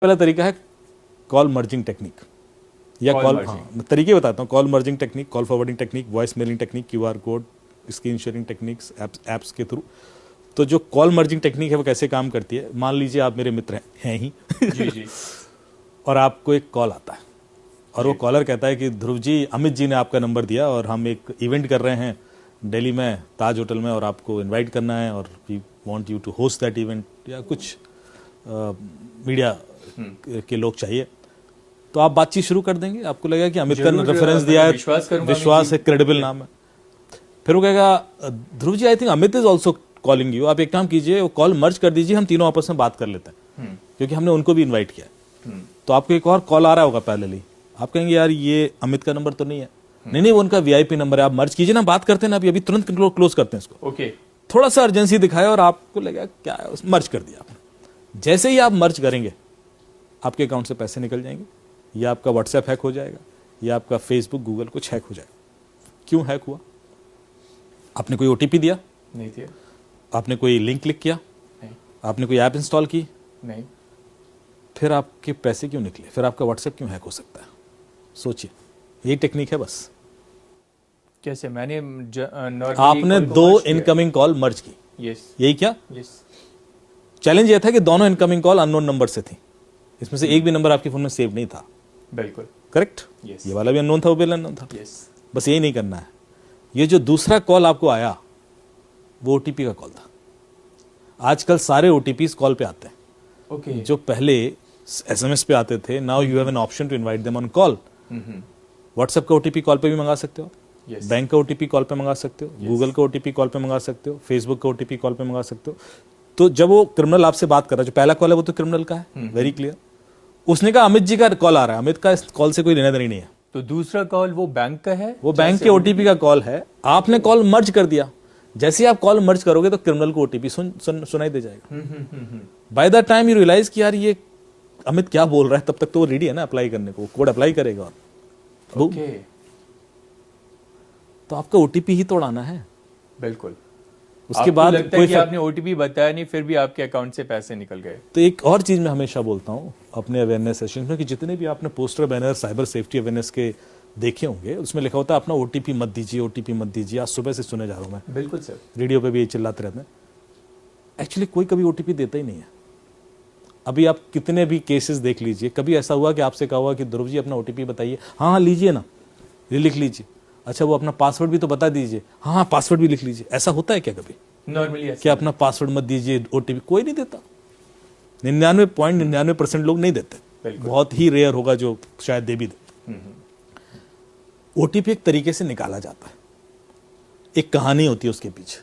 पहला तरीका है कॉल मर्जिंग टेक्निक या कॉल, मैं तरीके बताता हूँ। Call merging technique, call forwarding technique, voice mailing technique, QR code, screen sharing techniques, apps के थ्रू। तो जो कॉल मर्जिंग टेक्निक है वो कैसे काम करती है, मान लीजिए आप मेरे मित्र हैं ही जी जी और आपको एक कॉल आता है और वो कॉलर कहता है कि ध्रुव जी, अमित जी ने आपका नंबर दिया और हम एक इवेंट कर रहे हैं दिल्ली में ताज होटल में और आपको इनवाइट करना है और we want you to host that event, या कुछ मीडिया के लोग चाहिए। तो आप बातचीत शुरू कर देंगे, आपको लगेगा कि अमित का रेफरेंस दिया है, विश्वास है, क्रेडिबल नाम है। फिर वो कहेगा Dhruv ji I think Amit is also calling you, आप एक काम कीजिए वो कॉल मर्ज कर दीजिए, हम तीनों आपस में बात कर लेते हैं क्योंकि हमने उनको भी इन्वाइट किया है। तो आपको एक और कॉल आ रहा होगा पैरेलली, आप कहेंगे यार ये अमित का नंबर तो नहीं है, नहीं वो उनका वीआईपी नंबर है, आप मर्ज कीजिए ना, बात करते हैं ना, अभी तुरंत क्लोज करते हैं इसको। ओके, थोड़ा सा अर्जेंसी दिखाया और आपको लगेगा क्या है, मर्ज कर दिया आपने। जैसे ही आप मर्ज करेंगे आपके अकाउंट से पैसे निकल जाएंगे, या आपका व्हाट्सएप हैक हो जाएगा, या आपका फेसबुक, गूगल कुछ हैक हो जाएगा। क्यों हैक हुआ? आपने कोई ओटीपी दिया नहीं दिया, आपने कोई लिंक क्लिक किया नहीं, आपने कोई ऐप इंस्टॉल की नहीं, फिर आपके पैसे क्यों निकले? फिर आपका व्हाट्सएप क्यों हैक हो सकता है? सोचिए, यही टेक्निक है बस। कैसे? मैंने आपने दो इनकमिंग कॉल मर्ज की, यही क्या? चैलेंज ये था कि दोनों इनकमिंग कॉल अननोन नंबर से थी, इसमें से एक भी नंबर आपके फोन में सेव नहीं था। बिल्कुल करेक्ट। ये वाला भी अननोन था, वो भी अननोन था। बस यही नहीं करना है। ये जो दूसरा कॉल आपको आया वो ओटीपी का कॉल था। आजकल सारे ओटीपी कॉल पे आते हैं। जो पहले एसएमएस पे आते थे, now you have an option to invite them on call. WhatsApp का ओटीपी कॉल पे भी मंगा सकते हो, बैंक का ओटीपी कॉल पे मंगा सकते हो, गूगल का ओटीपी कॉल पे मंगा सकते हो, फेसबुक का ओटीपी कॉल पे मंगा सकते हो। तो जब वो क्रिमिनल आपसे बात कर रहा है, जो पहला कॉल है वो तो क्रिमिनल का है, वेरी क्लियर। उसने कहा अमित जी का कॉल आ रहा है, अमित का इस कॉल से कोई लेना देना नहीं है। तो दूसरा कॉल वो बैंक का है, वो बैंक के ओटीपी का कॉल है। आपने कॉल मर्ज कर दिया, जैसे ही आप कॉल मर्ज करोगे तो क्रिमिनल को ओटीपी सुनाई दे जाएगा। By the time you realise कि यार ये अमित क्या बोल रहा है, तब तक तो वो रेडी है ना अप्लाई करने को, कोड अप्लाई करेगा और तो आपका ओटीपी ही तोड़ाना है। बिल्कुल। उसके बाद लगता है कि आपने ओटीपी बताया नहीं, फिर भी आपके अकाउंट से पैसे निकल गए। तो एक और चीज मैं हमेशा बोलता हूं अपने अवेयरनेस सेशन में कि जितने भी आपने poster banner cyber safety awareness के देखे होंगे, उसमें लिखा होता है अपना ओटीपी मत दीजिए, ओटीपी मत दीजिए। आज सुबह से सुने जा रहा हूं मैं। बिल्कुल सर, रेडियो पे भी ये चिल्लाते रहते हैं। एक्चुअली कोई कभी ओटीपी देता ही नहीं है। अभी आप कितने भी केसेस देख लीजिए, कभी ऐसा हुआ कि आपसे कहा हुआ कि ध्रुव जी अपना ओटीपी बताइए, हाँ लीजिए ना, ये लिख लीजिए। अच्छा वो अपना पासवर्ड भी तो बता दीजिए, हाँ पासवर्ड भी लिख लीजिए। ऐसा होता है क्या कभी? नॉर्मली क्या अपना पासवर्ड मत दीजिए, ओटीपी कोई नहीं देता। 99.99% लोग नहीं देते। बहुत ही रेयर होगा जो शायद दे भी दे। ओटीपी एक तरीके से निकाला जाता है, एक कहानी होती है उसके पीछे,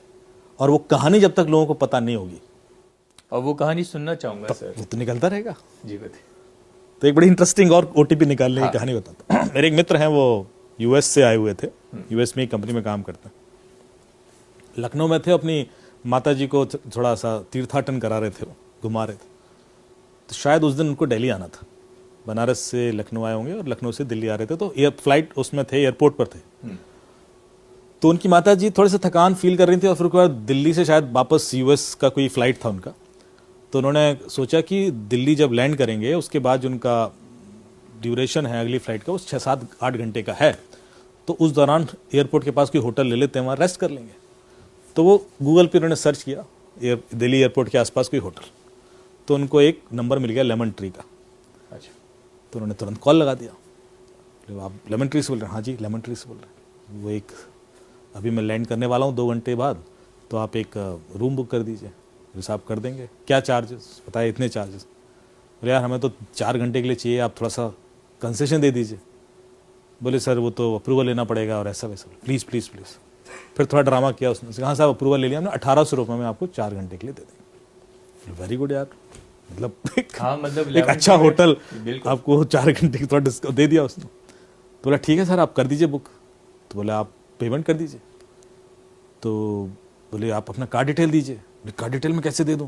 और वो कहानी जब तक लोगों को पता नहीं होगी, और वो कहानी सुनना चाहूंगा सर, वो तो निकलता रहेगा। जी बताइए। तो एक बड़ी इंटरेस्टिंग और ओटीपी निकालने की कहानी बताता हूं। मेरे एक मित्र हैं, वो यूएस से आए हुए थे, यूएस में एक कंपनी में काम करते हैं। लखनऊ में थे, अपनी माता जी को थोड़ा सा तीर्थाटन करा रहे थे, घुमा रहे थे। तो शायद उस दिन उनको दिल्ली आना था, बनारस से लखनऊ आए होंगे और लखनऊ से दिल्ली आ रहे थे। तो फ्लाइट उसमें थे, एयरपोर्ट पर थे। तो उनकी माता जी थोड़े से थकान फील कर रही थी और फिर उसके बाद दिल्ली से शायद वापस यूएस का कोई फ्लाइट था उनका। तो उन्होंने सोचा कि दिल्ली जब लैंड करेंगे उसके बाद जो उनका ड्यूरेशन है अगली फ्लाइट का, वो 6-7-8 घंटे का है, तो उस दौरान एयरपोर्ट के पास कोई होटल ले लेते हैं, वहाँ रेस्ट कर लेंगे। तो वो गूगल पे उन्होंने सर्च किया दिल्ली एयरपोर्ट के आसपास कोई होटल, तो उनको एक नंबर मिल गया लेमन ट्री का। अच्छा। तो उन्होंने तुरंत कॉल लगा दिया। आप लेमन ट्री से बोल रहे हैं? हाँ जी लेमन ट्री से बोल रहे हैं। वो एक अभी मैं लैंड करने वाला हूँ 2 घंटे बाद, तो आप एक रूम बुक कर दीजिए, हिसाब कर देंगे। क्या चार्जेस? बताए इतने चार्जेस। बोले यार हमें तो 4 घंटे के लिए चाहिए, आप थोड़ा सा कंसेशन दे दीजिए। बोले सर वो तो अप्रूवल लेना पड़ेगा और ऐसा वैसा। Please please please. फिर थोड़ा ड्रामा किया उसने, कहा साहब अप्रूवल ले लिया हमने, 1800 रुपये में आपको 4 घंटे के लिए दे देंगे। वेरी गुड यार, मतलब एक अच्छा होटल आपको 4 घंटे की थोड़ा डिस्काउंट दे दिया उसने। तो बोला ठीक है सर आप कर दीजिए बुक। तो बोला आप पेमेंट कर दीजिए। तो बोले आप अपना कार्ड डिटेल दीजिए। कार्ड डिटेल में कैसे दे दूँ?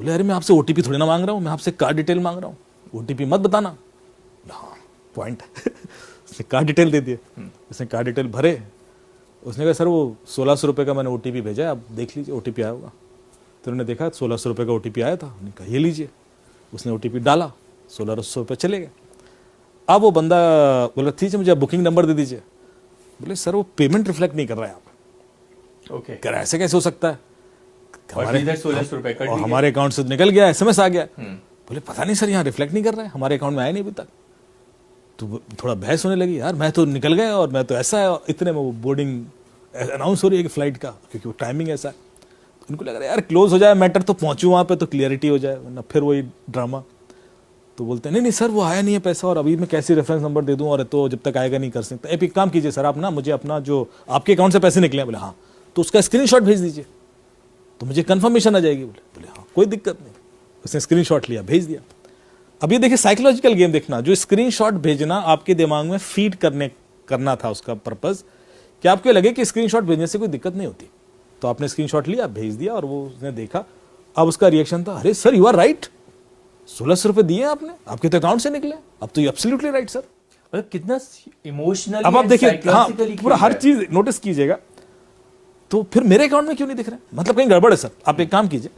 बोले अरे मैं आपसे ओटीपी थोड़ी ना मांग रहा हूँ, मैं आपसे कार्ड डिटेल मांग रहा हूँ, ओटीपी मत बताना। हाँ पॉइंट है। उसने कार्ड डिटेल दे दिए, उसने कार्ड डिटेल भरे। उसने कहा सर वो 1600 रुपये का मैंने ओटीपी भेजा है, आप देख लीजिए ओटीपी आया होगा। तो उन्होंने देखा 1600 रुपये का ओटीपी आया था। उन्होंने कहा ये लीजिए। उसने ओटीपी डाला, 1600 रुपये चले गए। अब वो बंदा बोला ठीक है मुझे बुकिंग नंबर दे दीजिए। बोले सर वो पेमेंट रिफ्लेक्ट नहीं कर रहा है आप। ओके, कह रहा ऐसे कैसे हो सकता है, और इधर 1600 रुपए कट और लिए। हमारे अकाउंट से निकल गया, एसएमएस आ गया। बोले पता नहीं सर यहाँ रिफ्लेक्ट नहीं कर रहा है, हमारे अकाउंट में आया नहीं अभी तक। तो थोड़ा बहस होने लगी, यार मैं तो निकल गया और मैं तो ऐसा है, इतने में वो बोर्डिंग अनाउंस हो रही है कि फ्लाइट का, क्योंकि वो टाइमिंग ऐसा है। तो उनको लग रहा है यार क्लोज हो जाए मैटर तो पहुंचूं वहाँ पे तो क्लियरिटी हो जाए, वरना फिर वही ड्रामा। तो बोलते हैं नहीं नहीं सर वो आया नहीं है पैसा, और अभी मैं कैसे रेफरेंस नंबर दे दूं, और तो जब तक आएगा नहीं कर सकता। एक काम कीजिए सर, आप ना मुझे अपना जो आपके अकाउंट से पैसे निकले हैं, बोले हाँ, तो उसका स्क्रीनशॉट भेज दीजिए तो मुझे कंफर्मेशन आ जाएगी। बोले हाँ कोई दिक्कत नहीं। उसने स्क्रीनशॉट लिया, भेज दिया। अब ये देखिए साइकोलॉजिकल गेम देखना, जो स्क्रीनशॉट भेजना आपके दिमाग में फीड करना था उसका पर्पस, कि आपको लगे कि स्क्रीनशॉट भेजने से कोई दिक्कत नहीं होती। तो आपने स्क्रीनशॉट लिया, भेज दिया, और वो उसने देखा। अब उसका रिएक्शन था, अरे सर यू आर राइट, 1600 रुपए दिए आपने, आपके तो अकाउंट से निकले, अब तो यू एब्सोल्युटली राइट सर। मतलब कितना इमोशनल। अब आप देखिए, हाँ पूरा हर चीज नोटिस कीजिएगा। तो फिर मेरे अकाउंट में क्यों नहीं दिख रहा है, मतलब कहीं गड़बड़ है सर। आप एक काम कीजिए,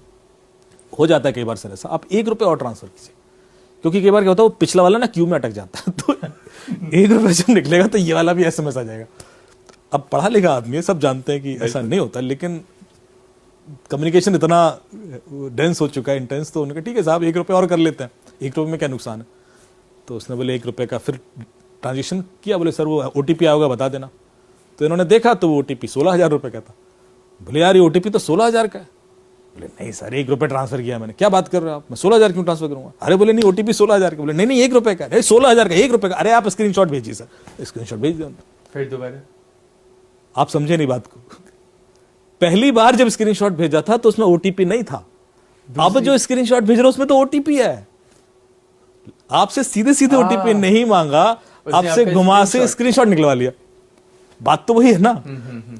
हो जाता है कई बार सर ऐसा, आप 1 रुपये और ट्रांसफर कीजिए, क्योंकि कई बार क्या होता है वो पिछला वाला ना क्यू में अटक जाता है। तो 1 रुपये जब निकलेगा तो ये वाला भी एसएमएस आ जाएगा। अब पढ़ा लिखा आदमी है, सब जानते हैं कि ऐसा नहीं होता, लेकिन कम्युनिकेशन इतना डेंस हो चुका है, इंटेंस। तो उन्होंने कहा ठीक है साहब 1 रुपये और कर लेते हैं, 1 रुपये में क्या नुकसान है। तो उसने बोले 1 रुपये का फिर ट्रांजेक्शन किया। बोले सर वो ओटीपी आएगा बता देना। तो इन्होंने देखा तो वो ओटीपी 16,000 रुपये का था। बोले यार ये ओटीपी तो 16,000 का है। बोले नहीं सर 1 रुपये ट्रांसफर किया मैंने। क्या बात कर रहे हो आप, मैं 16,000 क्यों ट्रांसफर करूंगा। अरे बोले नहीं ओटीपी 16,000 का। बोले नहीं नहीं 1 रुपये का, नहीं 16,000 का, 1 रुपये का। अरे आप स्क्रीनशॉट भेजिए सर, स्क्रीनशॉट भेज दिया। फिर दोबारा आप समझे नहीं बात को। पहली बार जब स्क्रीनशॉट भेजा था तो उसमें ओटीपी नहीं था, अब जो स्क्रीनशॉट भेज रहा उसमें तो ओटीपी है। आपसे सीधे सीधे ओटीपी नहीं मांगा, आपसे घुमा से स्क्रीनशॉट निकलवा लिया। बात तो वही है ना।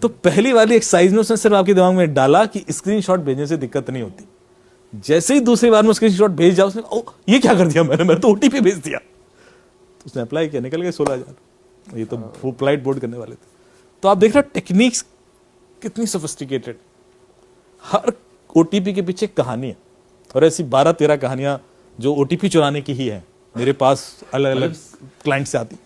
तो पहली वाली एक्सरसाइज में उसने सिर्फ आपके दिमाग में डाला कि स्क्रीनशॉट भेजने से दिक्कत नहीं होती। जैसे ही दूसरी बार में स्क्रीनशॉट भेज जाओ, उसने ओ ये क्या कर दिया मैंने तो ओटीपी भेज दिया। तो उसने अप्लाई किया, निकल गए 16,000। ये तो वो फ्लाइट बोर्ड करने वाले थे। तो आप देख रहे हो टेक्निक्स कितनी सोफिस्टिकेटेड। हर ओटीपी के पीछे कहानी है, और ऐसी 12-13 कहानियां जो ओटीपी चुराने की ही है मेरे पास अलग अलग क्लाइंट से आती।